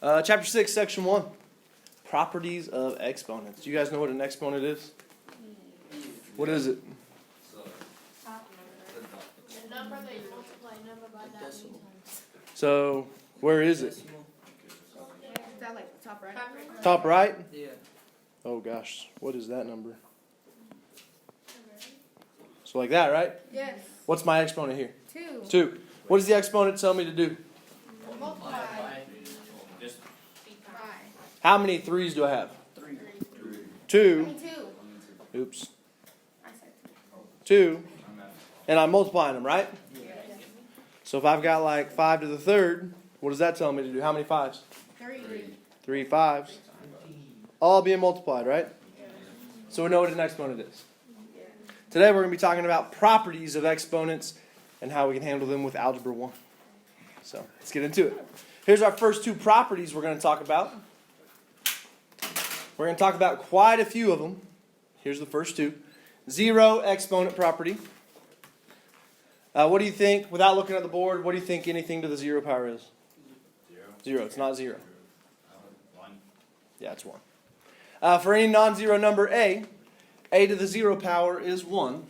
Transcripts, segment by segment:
Chapter 6, Section 1. Properties of exponents. Do you guys know what an exponent is? What is it? The number that you multiply a number by that many times. So, where is it? Is that like top right? Top right? Yeah. Oh gosh, what is that number? So like that, right? Yes. What's my exponent here? 2. 2. What does the exponent tell me to do? Multiply. Just By. How many 3's do I have? 3. 2. 2. Oops. I said 2. And I'm multiplying them, right? Yes. So if I've got like 5 to the third, what does that tell me to do? How many 5's? 3. 3 5's. All being multiplied, right? So we know what an exponent is. Today we're going to be talking about properties of exponents and how we can handle them with Algebra 1. So let's get into it. Here's our first 2 properties we're going to talk about. We're going to talk about quite a few of them. Here's the first 2. 0 exponent property. What do you think, without looking at the board, what do you think anything to the 0 power is? 0. It's not 0. 1. Yeah, it's 1. For any non-zero number a to the 0 power is 1.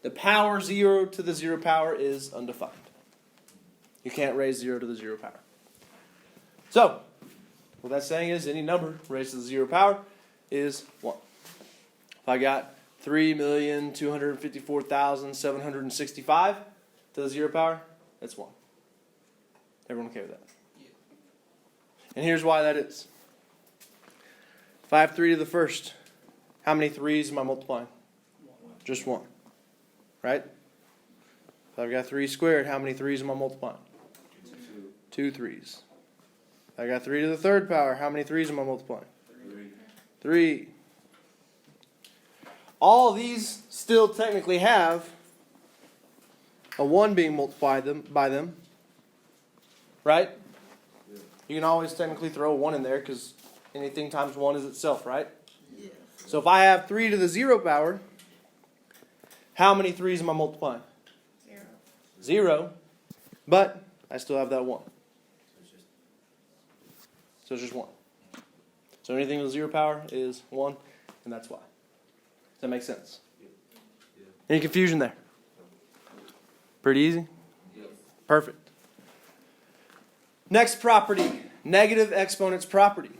The power 0 to the 0 power is undefined. You can't raise 0 to the 0 power. So, what that's saying is any number raised to the 0 power is 1. If I got 3,254,765 to the 0 power, that's 1. Everyone okay with that? Yeah. And here's why that is. If I have 3 to the first, how many 3's am I multiplying? Just 1. Right? If I've got 3 squared, how many 3's am I multiplying? 2 3's. If I got 3 to the third power, how many 3's am I multiplying? 3. All of these still technically have a 1 being multiplied by them. Right? You can always technically throw a 1 in there because anything times 1 is itself, right? Yeah. So if I have 3 to the 0 power, how many 3's am I multiplying? 0. 0. But I still have that 1. So it's just 1. So anything with 0 power is 1, and that's why. Does that make sense? Any confusion there? Pretty easy? Perfect. Next property, negative exponents property.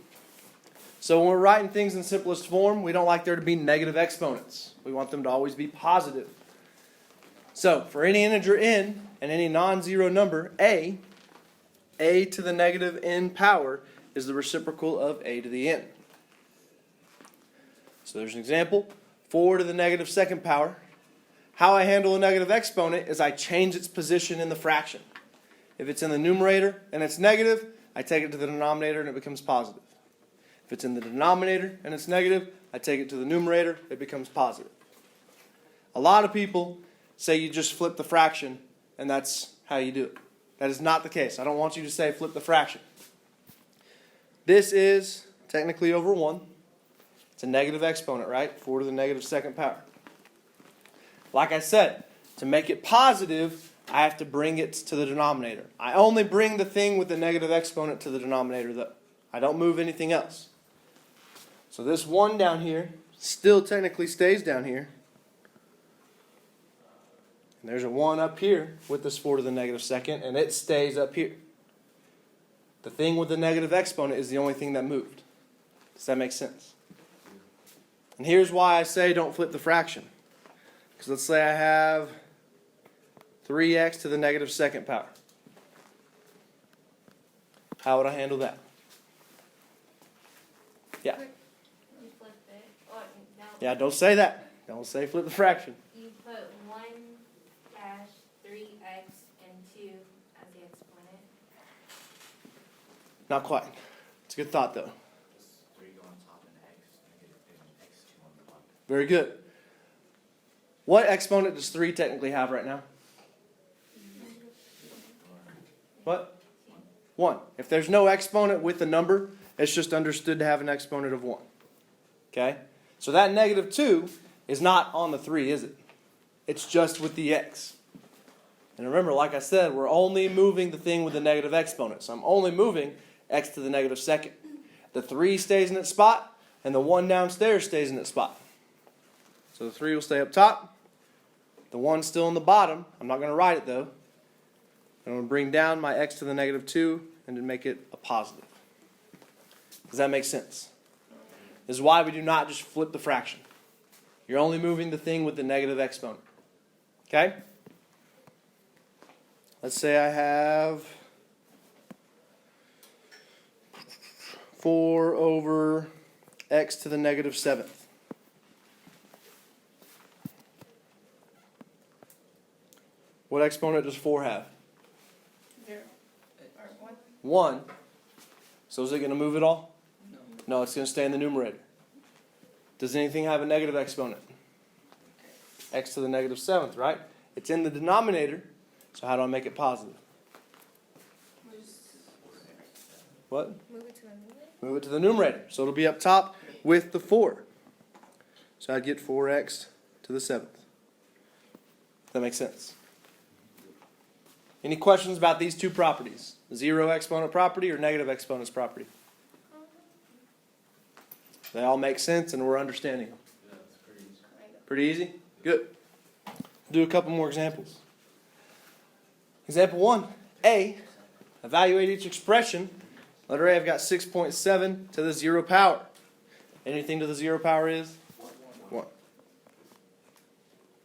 So when we're writing things in simplest form, we don't like there to be negative exponents. We want them to always be positive. So for any integer n and any non-zero number a to the negative n power is the reciprocal of a to the n. So there's an example, 4 to the negative second power. How I handle a negative exponent is I change its position in the fraction. If it's in the numerator and it's negative, I take it to the denominator and it becomes positive. If it's in the denominator and it's negative, I take it to the numerator, it becomes positive. A lot of people say you just flip the fraction and that's how you do it. That is not the case. I don't want you to say flip the fraction. This is technically over 1. It's a negative exponent, right? 4 to the negative second power. Like I said, to make it positive, I have to bring it to the denominator. I only bring the thing with the negative exponent to the denominator, though. I don't move anything else. So this 1 down here still technically stays down here. And there's a 1 up here with this 4 to the negative second, and it stays up here. The thing with the negative exponent is the only thing that moved. Does that make sense? And here's why I say don't flip the fraction. Because let's say I have 3x to the negative second power. How would I handle that? Yeah. You flip it. Or, no, Yeah, don't say that. Don't say flip the fraction. You put 1 dash 3x and 2 as the exponent. Not quite. It's a good thought, though. 3 go on top and x, negative, and x2 on the bottom. Very good. What exponent does 3 technically have right now? What? 1. If there's no exponent with the number, it's just understood to have an exponent of 1. Okay? So that negative 2 is not on the 3, is it? It's just with the x. And remember, like I said, we're only moving the thing with the negative exponent. So I'm only moving x to the negative second. The 3 stays in its spot, and the 1 downstairs stays in its spot. So the 3 will stay up top. The 1's still in the bottom. I'm not going to write it though. I'm going to bring down my x to the negative 2 and then make it a positive. Does that make sense? This is why we do not just flip the fraction. You're only moving the thing with the negative exponent. Okay? Let's say I have 4 over x to the negative 7th. What exponent does 4 have? 0 or 1. 1. So is it going to move at all? No, it's going to stay in the numerator. Does anything have a negative exponent? X to the negative 7th, right? It's in the denominator, so how do I make it positive? What? Move it to the numerator. Move it to the numerator. So it'll be up top with the 4. So I'd get 4x to the 7th. That makes sense. Any questions about these two properties? Zero exponent property or negative exponents property? They all make sense and we're understanding them. Yeah, it's pretty easy. Pretty easy? Good. Do a couple more examples. Example 1. A. Evaluate each expression. Letter A, I've got 6.7 to the 0 power. Anything to the 0 power is? 1.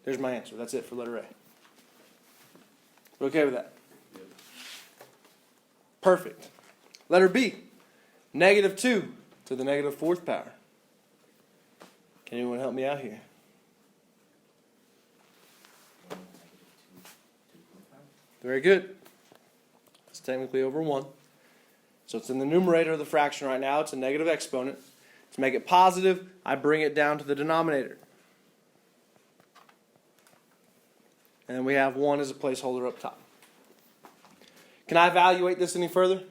There's my answer. That's it for letter A. Okay with that? Perfect. Letter B. Negative 2 to the negative 4th power. Can anyone help me out here? Very good. It's technically over 1. So it's in the numerator of the fraction right now. It's a negative exponent. To make it positive, I bring it down to the denominator. And then we have 1 as a placeholder up top. Can I evaluate this any further?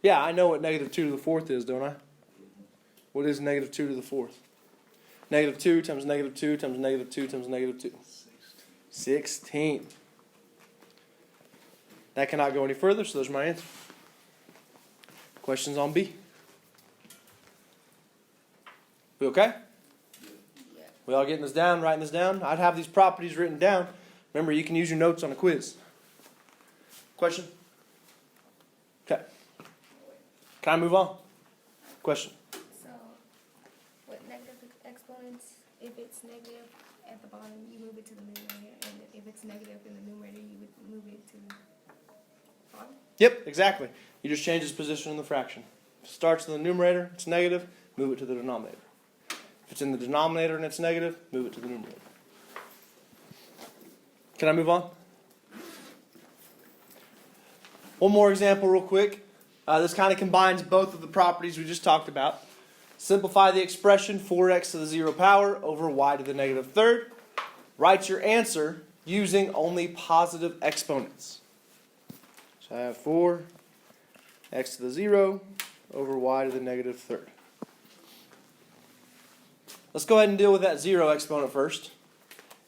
Yeah, I know what negative 2 to the 4th is, don't I? What is negative 2 to the 4th? Negative 2 times negative 2 times negative 2 times negative 2. 16. That cannot go any further, so there's my answer. Questions on B? We okay? Yeah. We all getting this down, writing this down? I'd have these properties written down. Remember, you can use your notes on a quiz. Question? Okay. Can I move on? Question? So, with negative exponents, if it's negative at the bottom, you move it to the numerator, and if it's negative in the numerator, you would move it to the bottom. Yep, exactly. You just change its position in the fraction. If it starts in the numerator, it's negative, move it to the denominator. If it's in the denominator and it's negative, move it to the numerator. Can I move on? One more example real quick. This kind of combines both of the properties we just talked about. Simplify the expression 4x to the 0 power over y to the negative 3rd. Write your answer using only positive exponents. So I have 4x to the 0 over y to the negative 3rd. Let's go ahead and deal with that 0 exponent first.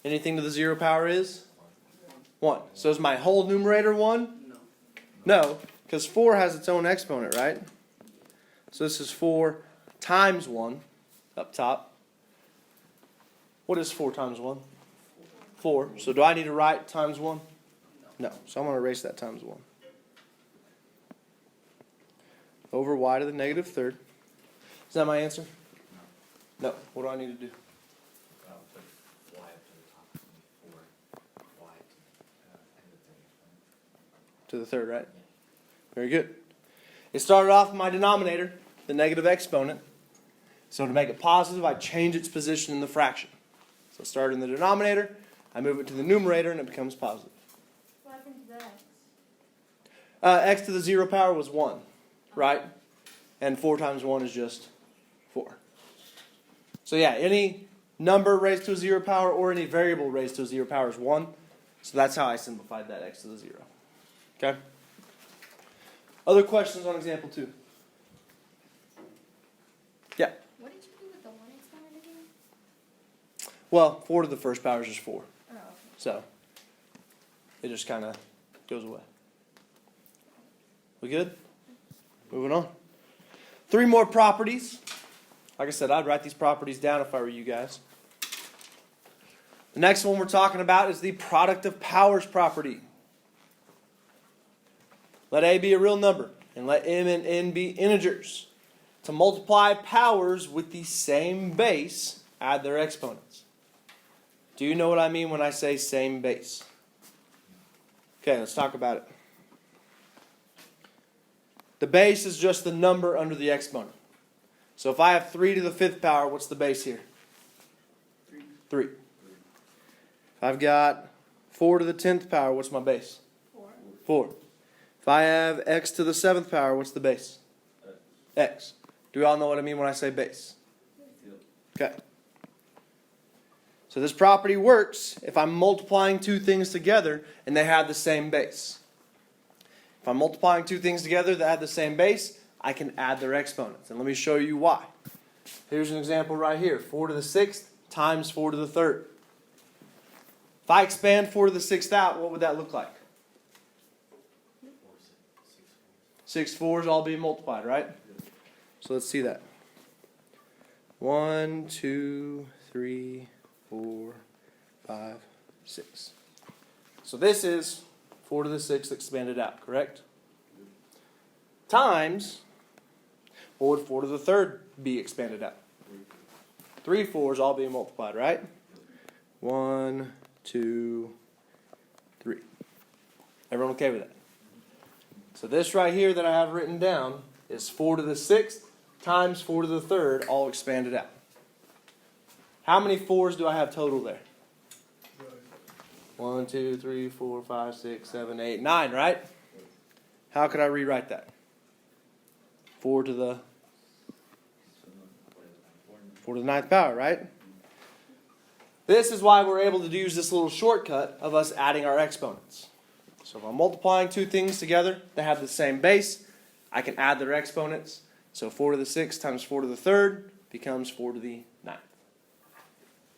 Anything to the 0 power is? 1. So is my whole numerator 1? No, because 4 has its own exponent, right? So this is 4 times 1 up top. What is 4 times 1? 4. So do I need to write times 1? No. So I'm going to erase that times 1. Over y to the negative 3rd. Is that my answer? No. What do I need to do? Put y up to the top and 4 y To the 3rd, right? Very good. It started off in my denominator, the negative exponent. So to make it positive, I change its position in the fraction. So it started in the denominator, I move it to the numerator, and it becomes positive. What happened to the x? X to the 0 power was 1, right? And 4 times 1 is just 4. So yeah, any number raised to a 0 power or any variable raised to a 0 power is 1. So that's how I simplified that x to the 0. Okay? Other questions on example 2? Yeah. What did you do with the 1 exponent again? Well, 4 to the first power is just 4. Oh, okay. So it just kind of goes away. We good? Moving on. 3 more properties. Like I said, I'd write these properties down if I were you guys. The next one we're talking about is the product of powers property. Let A be a real number, and let M and N be integers. To multiply powers with the same base, add their exponents. Do you know what I mean when I say same base? Okay, let's talk about it. The base is just the number under the exponent. So if I have 3 to the 5th power, what's the base here? 3. If I've got 4 to the 10th power, what's my base? 4. If I have x to the 7th power, what's the base? X. Do we all know what I mean when I say base? Okay. So this property works if I'm multiplying 2 things together and they have the same base. If I'm multiplying 2 things together that have the same base, I can add their exponents. And let me show you why. Here's an example right here. 4 to the 6th times 4 to the 3rd. If I expand 4 to the 6th out, what would that look like? 6 4s all being multiplied, right? So let's see that. 1, 2, 3, 4, 5, 6. So this is 4 to the 6th expanded out, correct? Times, what would 4 to the 3rd be expanded out? 3 4s all being multiplied, right? 1, 2, 3. Everyone okay with that? So this right here that I have written down is 4 to the 6th times 4 to the 3rd, all expanded out. How many 4s do I have total there? 1, 2, 3, 4, 5, 6, 7, 8, 9, right? How could I rewrite that? 4 to the 9th power, right? This is why we're able to use this little shortcut of us adding our exponents. So if I'm multiplying 2 things together that have the same base, I can add their exponents. So 4 to the 6th times 4 to the 3rd becomes 4 to the 9th.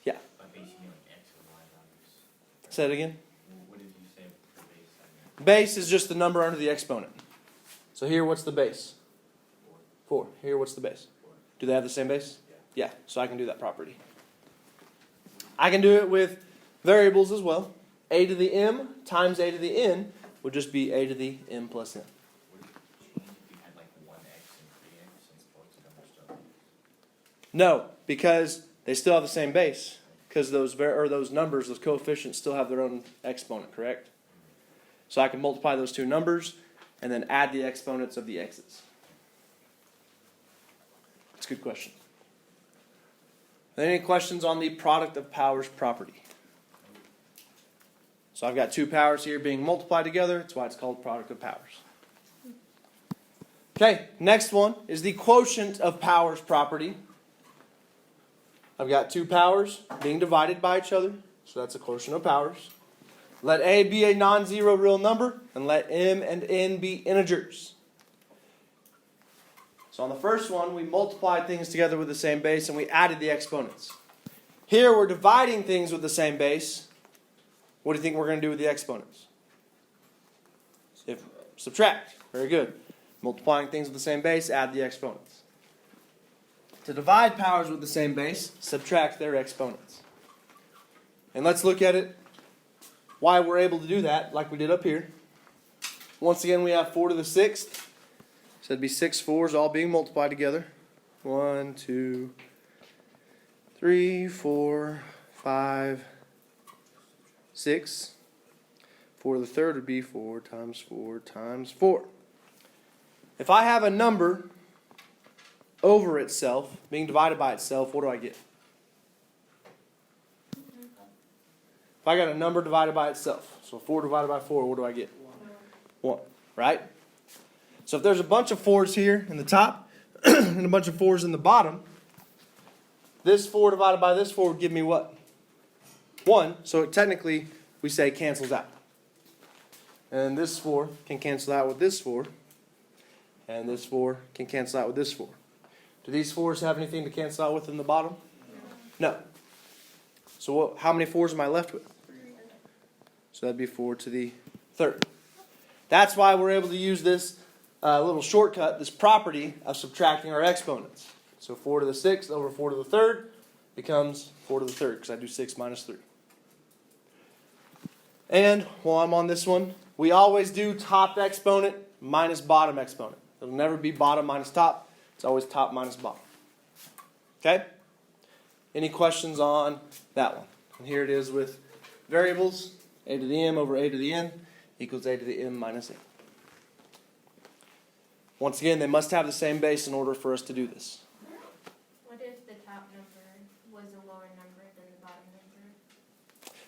Yeah. By base, you mean like X or Y values? Say it again. What did you say for base? I mean, Base is just the number under the exponent. So here, what's the base? 4. Here, what's the base? Do they have the same base? Yeah. So I can do that property. I can do it with variables as well. A to the m times a to the n would just be a to the m plus n. what if you had like 1X and 3X and both of them are still? No, because they still have the same base. Because those numbers, those coefficients, still have their own exponent, correct? So I can multiply those 2 numbers and then add the exponents of the x's. That's a good question. Any questions on the product of powers property? So I've got 2 powers here being multiplied together. That's why it's called product of powers. Okay, next one is the quotient of powers property. I've got 2 powers being divided by each other. So that's a quotient of powers. Let A be a non-zero real number, and let M and N be integers. So on the first one, we multiplied things together with the same base, and we added the exponents. Here, we're dividing things with the same base. What do you think we're going to do with the exponents? Subtract. Very good. Multiplying things with the same base, add the exponents. To divide powers with the same base, subtract their exponents. And let's look at it, why we're able to do that, like we did up here. Once again, we have 4 to the 6th. So it'd be 6 4s all being multiplied together. 1, 2, 3, 4, 5, 6. 4 to the 3rd would be 4 times 4 times 4. If I have a number over itself, being divided by itself, what do I get? If I got a number divided by itself, so 4 divided by 4, what do I get? 1, right? So if there's a bunch of 4s here in the top and a bunch of 4s in the bottom, this 4 divided by this 4 would give me what? 1. So it technically, we say cancels out. And this 4 can cancel out with this 4. And this 4 can cancel out with this 4. Do these 4s have anything to cancel out with in the bottom? No. So how many 4s am I left with? So that'd be 4 to the 3rd. That's why we're able to use this little shortcut, this property of subtracting our exponents. So 4 to the 6th over 4 to the 3rd becomes 4 to the 3rd, because I do 6 minus 3. And while I'm on this one, we always do top exponent minus bottom exponent. It'll never be bottom minus top. It's always top minus bottom. Okay? Any questions on that one? And here it is with variables. A to the m over a to the n equals a to the m minus n. Once again, they must have the same base in order for us to do this. What if the top number was a lower number than the bottom number?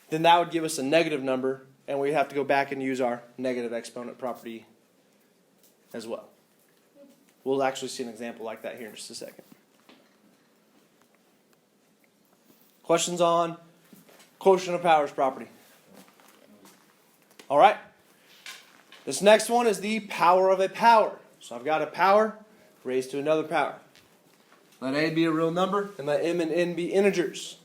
Then that would give us a negative number, and we have to go back and use our negative exponent property as well. We'll actually see an example like that here in just a second. Questions on quotient of powers property? All right. This next one is the power of a power. So I've got a power raised to another power. Let a be a real number, and let m and n be integers.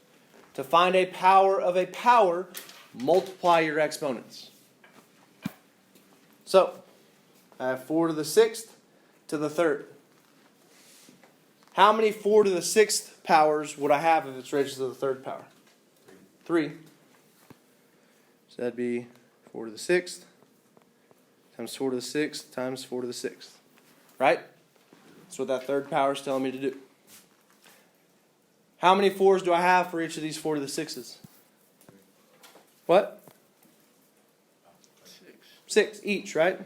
To find a power of a power, multiply your exponents. So, I have 4 to the 6th to the 3rd. How many 4 to the 6th powers would I have if it's raised to the 3rd power? 3. So that'd be 4 to the 6th times 4 to the 6th times 4 to the 6th. Right? That's what that 3rd power is telling me to do. How many 4s do I have for each of these 4 to the 6s? What? 6 each, right?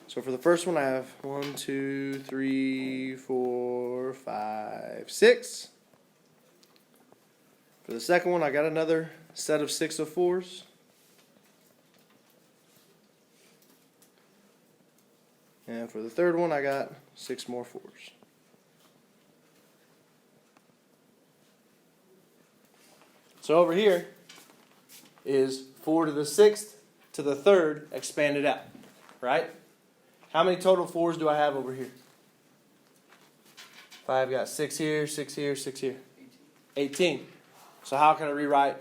So for the first one, I have 1, 2, 3, 4, 5, 6. For the second one, I got another set of 6 of 4s. And for the third one, I got 6 more 4s. So over here is 4 to the 6th to the 3rd expanded out, right? How many total 4s do I have over here? 5, got 6 here, 6 here, 6 here. 18. So how can I rewrite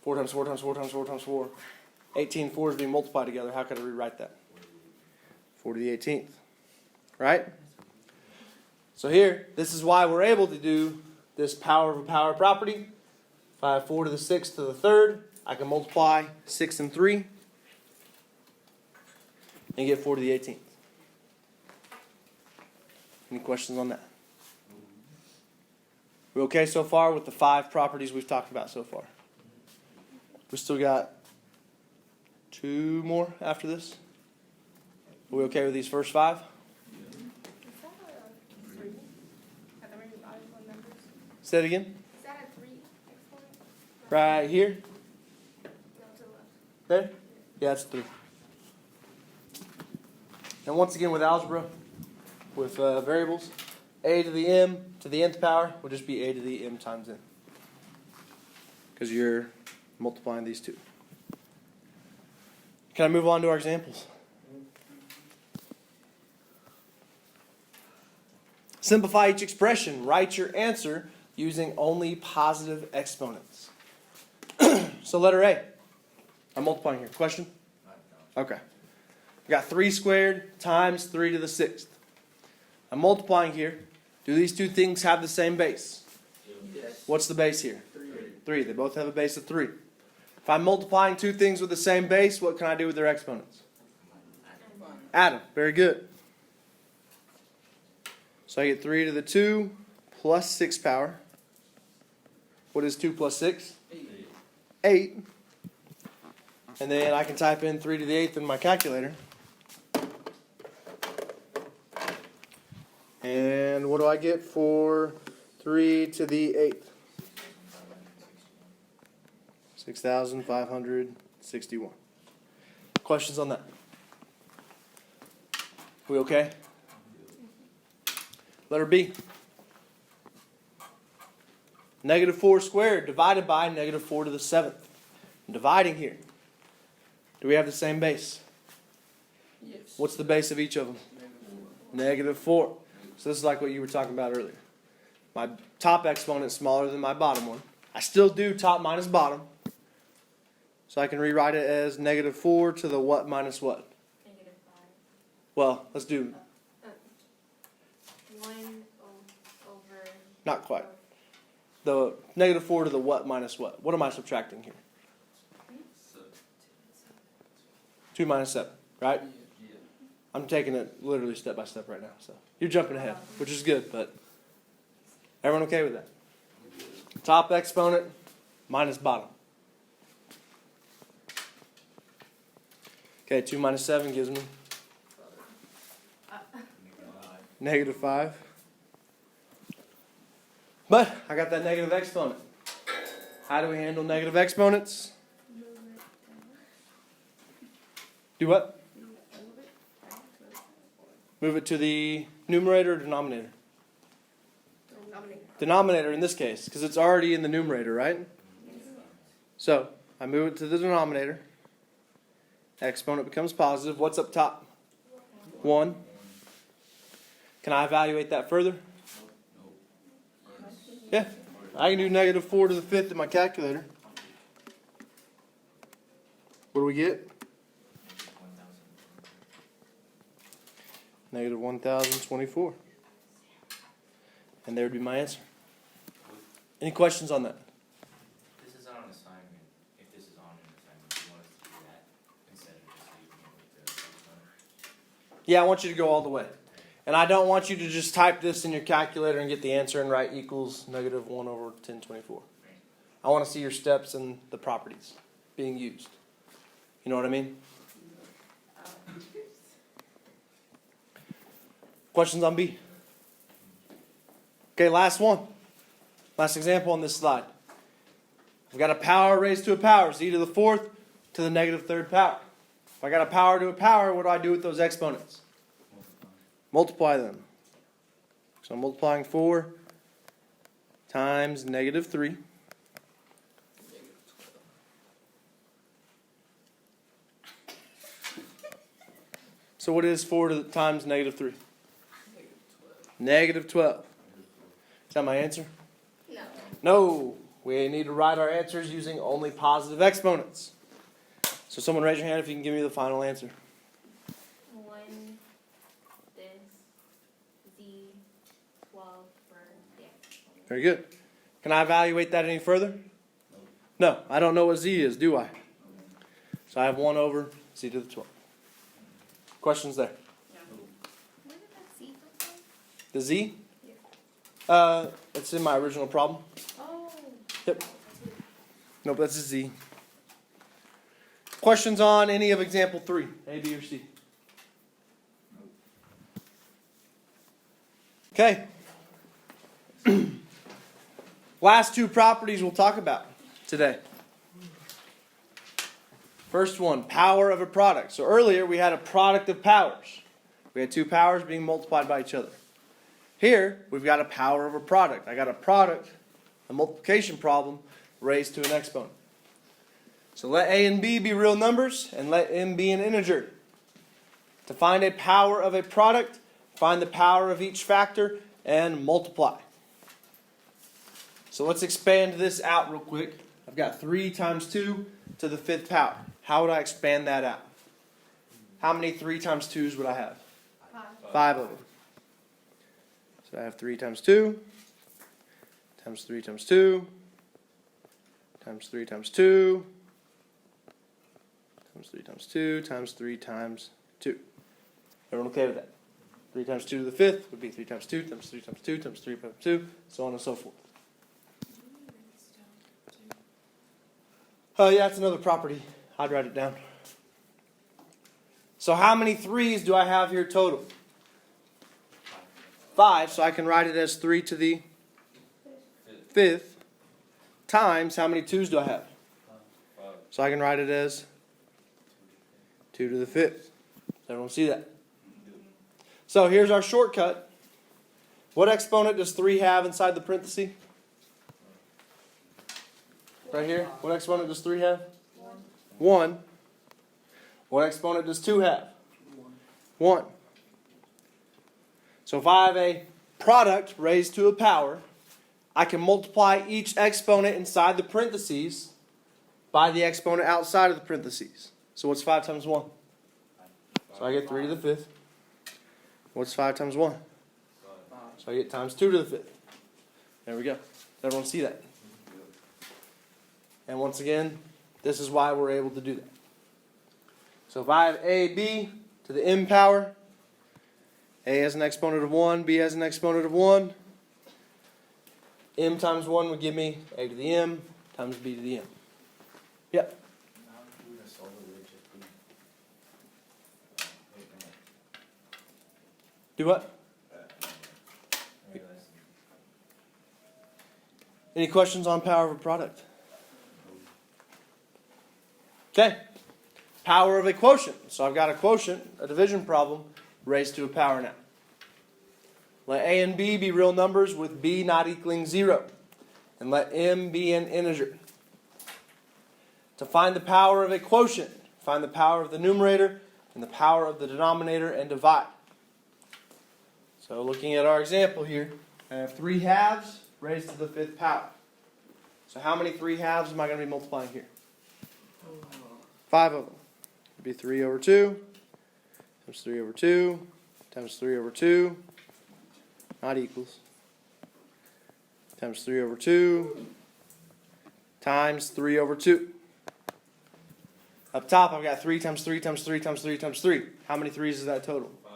4 times 4 times 4 times 4 times 4? 18 4s being multiplied together. How can I rewrite that? 4 to the 18th. Right? So here, this is why we're able to do this power of a power property. If I have 4 to the 6th to the 3rd, I can multiply 6 and 3 and get 4 to the 18th. Any questions on that? We okay so far with the 5 properties we've talked about so far? We still got 2 more after this? Are we okay with these first 5? Is that a 3? At the very bottom of numbers? Say it again. Is that a 3 exponent? Right here? No, to the left. There? Yeah, that's 3. And once again with algebra, with variables, a to the m to the nth power will just be a to the m times n. Because you're multiplying these two. Can I move on to our examples? Simplify each expression. Write your answer using only positive exponents. So letter A. I'm multiplying here. Question? Okay. I got 3 squared times 3 to the 6th. I'm multiplying here. Do these two things have the same base? Yes. What's the base here? 3. They both have a base of 3. If I'm multiplying two things with the same base, what can I do with their exponents? Add them. Very good. So I get 3 to the 2 plus 6 power. What is 2 plus 6? 8. And then I can type in 3 to the 8th in my calculator. And what do I get for 3 to the 8th? 6,561. Questions on that? We okay? Letter B. Negative 4 squared divided by negative 4 to the 7th. I'm dividing here. Do we have the same base? Yes. What's the base of each of them? Negative 4. So this is like what you were talking about earlier. My top exponent is smaller than my bottom one. I still do top minus bottom. So I can rewrite it as negative 4 to the what minus what? -5. Well, let's do 1 over. not quite. The negative 4 to the what minus what? What am I subtracting here? So, 2 minus 7, right? yeah. I'm taking it literally step by step right now. So you're jumping ahead, which is good, but everyone okay with that? Top exponent minus bottom. Okay, 2 minus 7 gives me negative 5. But I got that negative exponent. How do we handle negative exponents? Move it Do what? down. Move it down to Move it to the numerator or denominator? the denominator. Denominator in this case, because it's already in the numerator, right? So I move it to the denominator. Exponent becomes positive. What's up top? 1. Can I evaluate that further? Yeah. I can do negative 4 to the 5th in my calculator. What do we get? 1,000. Negative 1,024. And there would be my answer. Any questions on that? This is on an assignment. If this is on an assignment, do you want us to do that instead of just leaving it with the exponent? Yeah, I want you to go all the way. And I don't want you to just type this in your calculator and get the answer and write equals negative 1 over 1024. I want to see your steps and the properties being used. You know what I mean? Questions on B? Okay, last one. Last example on this slide. I've got a power raised to a power, z to the 4th to the negative 3rd power. If I got a power to a power, what do I do with those exponents? Multiply them. So I'm multiplying 4 times negative 3. So what is 4 times negative 3? Negative 12. Is that my answer? No. No. We need to write our answers using only positive exponents. So someone raise your hand if you can give me the final answer. 1, this, z, 12 for the exponent. Very good. Can I evaluate that any further? No, I don't know what z is, do I? So I have 1 over z to the 12. Questions there? Where did that C come from? The z? It's in my original problem. Oh. Yep. Nope, that's a z. Questions on any of example 3, A, B, or C? Okay. Last two properties we'll talk about today. First one, power of a product. So earlier we had a product of powers. We had two powers being multiplied by each other. Here we've got a power of a product. I got a product, a multiplication problem, raised to an exponent. So let A and B be real numbers and let M be an integer. To find a power of a product, find the power of each factor and multiply. So let's expand this out real quick. I've got 3 times 2 to the 5th power. How would I expand that out? How many 3 times 2's would I have? 5 of them. So I have 3 times 2 times 3 times 2 times 3 times 2 times 3 times 2 times 3 times 2. Everyone okay with that? 3 times 2 to the 5th would be 3 times 2 times 3 times 2 times 3 times 2, so on and so forth. Oh, yeah, it's another property. I'd write it down. So how many 3's do I have here total? 5, so I can write it as 3 to the 5th times how many 2's do I have? So I can write it as 2 to the 5th. Does everyone see that? So here's our shortcut. What exponent does 3 have inside the parenthesis? Right here. What exponent does 3 have? 1. What exponent does 2 have? 1. So if I have a product raised to a power, I can multiply each exponent inside the parentheses by the exponent outside of the parentheses. So what's 5 times 1? So I get 3 to the 5th. What's 5 times 1? So I get times 2 to the 5th. There we go. Does everyone see that? And once again, this is why we're able to do that. So if I have AB to the m power, A has an exponent of 1, B has an exponent of 1, m times 1 would give me A to the m times B to the m. Yep. Now I'm doing a solver where it just Do what? maybe that's Any questions on power of a product? Okay. Power of a quotient. So I've got a quotient, a division problem, raised to a power now. Let A and B be real numbers with B not equaling 0. And let M be an integer. To find the power of a quotient, find the power of the numerator and the power of the denominator and divide. So looking at our example here, I have 3 halves raised to the 5th power. So how many 3 halves am I going to be multiplying here? 5 of them. It'd be 3 over 2 times 3 over 2 times 3 over 2, not equals, times 3 over 2 times 3 over 2. Up top, I've got 3 times 3 times 3 times 3 times 3. How many 3's is that total? 5.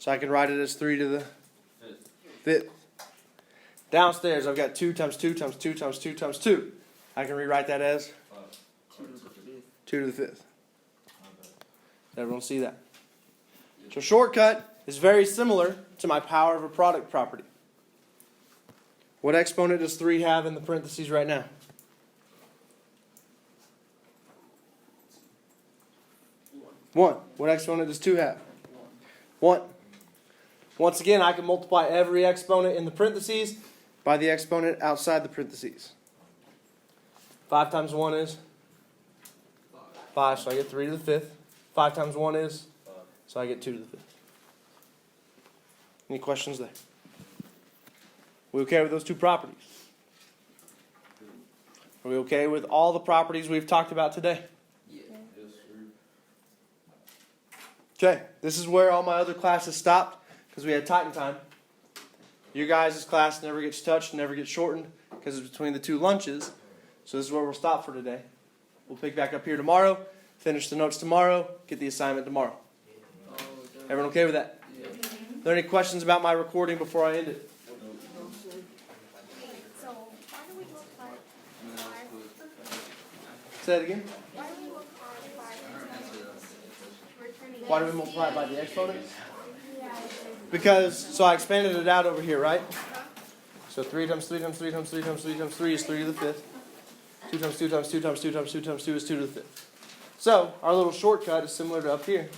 So I can write it as 3 to the 5th. Downstairs, I've got 2 times 2 times 2 times 2 times 2. I can rewrite that as 2 to the 5th. Everyone see that? So shortcut is very similar to my power of a product property. What exponent does 3 have in the parentheses right now? 1. What exponent does 2 have? 1. Once again, I can multiply every exponent in the parentheses by the exponent outside the parentheses. 5 times 1 is 5, so I get 3 to the 5th. 5 times 1 is, so I get 2 to the 5th. Any questions there? We okay with those two properties? Are we okay with all the properties we've talked about today? Okay, this is where all my other classes stopped because we had Titan time. Your guys' class never gets touched, never gets shortened because it's between the 2 lunches. So this is where we'll stop for today. We'll pick back up here tomorrow, finish the notes tomorrow, get the assignment tomorrow. Everyone okay with that? Are there any questions about my recording before I end it? So why do we multiply 5? Say it again. Why do we multiply 5? Why do we multiply it by the exponents? Because, so I expanded it out over here, right? So 3 times 3 times 3 times 3 times 3 times 3 is 3 to the 5th. 2 times 2 times 2 times 2 times 2 times 2 is 2 to the 5th. So, our little shortcut is similar to up here.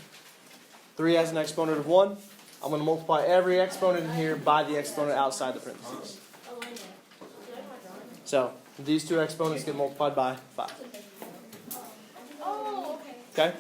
3 has an exponent of 1. I'm going to multiply every exponent in here by the exponent outside the parentheses. So, these 2 exponents get multiplied by 5. Oh, okay. Okay?